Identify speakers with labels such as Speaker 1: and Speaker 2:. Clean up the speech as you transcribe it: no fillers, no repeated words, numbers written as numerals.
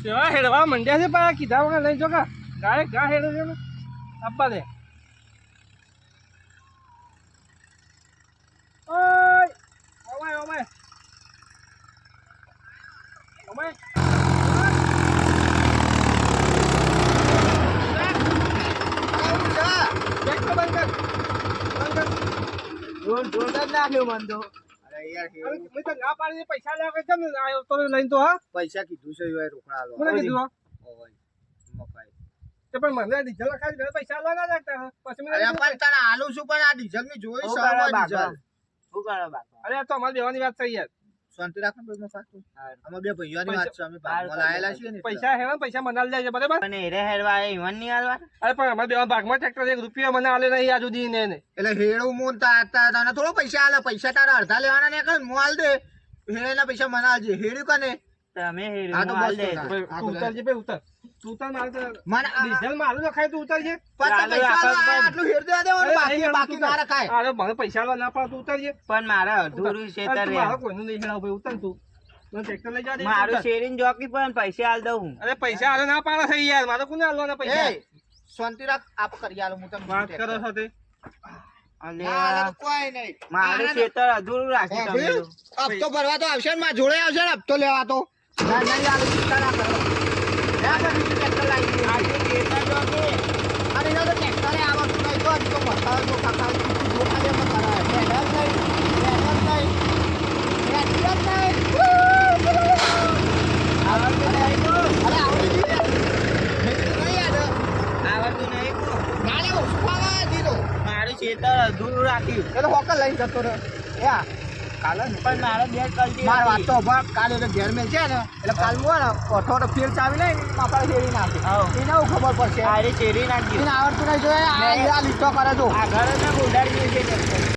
Speaker 1: કેવા હેડવા મંડ્યા છે પા કીધા વગર લઈ જો કા ગાય ગા હેડે છે ને આપવા દે ઓય ઓમાય ઓમાય ઓમાય પૈસા લેવા કેમ આવ્યો તો લઈને તો હા
Speaker 2: પૈસા કીધું છે રોકડા
Speaker 1: કોને કીધું તે પણ મને ડીઝલ ખાલી પૈસા આલવા ના લાગતા પછી
Speaker 2: અરે પણ તને આલુ છું પણ આ ડીઝલ ની જોઈ ડીઝલ
Speaker 1: અરે આ તો અમારી દેવાની વાત થઈ યાર
Speaker 2: શાંતિ રાખો બે ફાસ્ટ અમે બે ભાઈઓની વાત છે અમે ભાગમાં લાયેલા છીએ ને
Speaker 1: પૈસા હે પૈસા મને આલી જાય બરાબર
Speaker 3: અને હેરે હેરવા ઈવન ની આલવા
Speaker 1: અરે પણ અમારે દેવા ભાગમાં ટ્રેક્ટર 1 રૂપિયા મને આલે નહીં આ સુધી ને
Speaker 2: એટલે હેડું મોન તને થોડો પૈસા આલે પૈસા તારા અડધા લેવાના ને કઈ મોલ દે હેડેના પૈસા મને આલજે હેડ્યું કને
Speaker 3: તમે હેરે
Speaker 2: આ તો
Speaker 3: માલ
Speaker 2: બસ
Speaker 3: દે
Speaker 2: તો
Speaker 1: તું ઉતારજે બે ઉતાર તું ઉતાર મારે
Speaker 2: મને
Speaker 1: ડીઝલ માં આલુ ખાય તું ઉતારજે
Speaker 2: પૈસા આટલું હેડ દે દેવાનું બાકી ના રખાય
Speaker 1: અરે મને પૈસા આલવા ના પાડ તું ઉતારજે
Speaker 3: પણ મારા અધૂરું ક્ષેત્ર રે
Speaker 1: મારે કોઈનું નહીં હેડાવ ભાઈ ઉતાર તું મને ટ્રેક્ટર લઈ જા દે
Speaker 3: મારું શેરીન જોકી પણ પૈસા આલ દઉં હું
Speaker 1: અરે પૈસા આલે ના પાડે છે યાર મારે કોને આલવાના પૈસા
Speaker 2: એ શાંતિ રાખ આપ કરી આલો હું તમને
Speaker 1: વાત કરો છો તે
Speaker 3: અને
Speaker 2: ના આલે તો કોઈ નહીં
Speaker 3: મારું ક્ષેત્ર અધૂરું રાખી તમે તો.
Speaker 2: હપ્તો ભરવા તો આવશે ને માં જોડે આવશે ને હપ્તો લેવા તો ના નહીં આલે ચિંતા ના કરો યાર બીજું ટ્રેક્ટર લાવી દે
Speaker 3: આજે ક્ષેત્ર જોકી
Speaker 2: અને એનો તો ટ્રેક્ટરે આવતું નહીં તો હજી તો ભરતા જો કાકા જોખા જે પણ કરાય મેડમ નહીં
Speaker 3: આવડતું નહીં તો
Speaker 2: અરે આવડી ગયું નહીં યાર
Speaker 3: આવડતું નહીં તો
Speaker 2: ના લે ઓછું ખાવા દીધો
Speaker 3: મારું ક્ષેત્ર અધૂરું રાખ્યું
Speaker 2: એ તો હોકર લઈને જતો રહ્યો યા કાલે
Speaker 3: પણ મારે બે કલતી
Speaker 2: માર વાત તો ભર કાલે એટલે ઘેર મેલ છે ને એટલે કાલ મો ને ઓઠો ફેર ચાવી લઈને આપણે શેરી નાખી એને હું ખબર પડશે
Speaker 3: આરે શેરી નાખ્યું
Speaker 2: એને આવડતું નહીં જોઈએ આ લીટો કરે તો
Speaker 3: આ ઘર ને ઉડાડી છે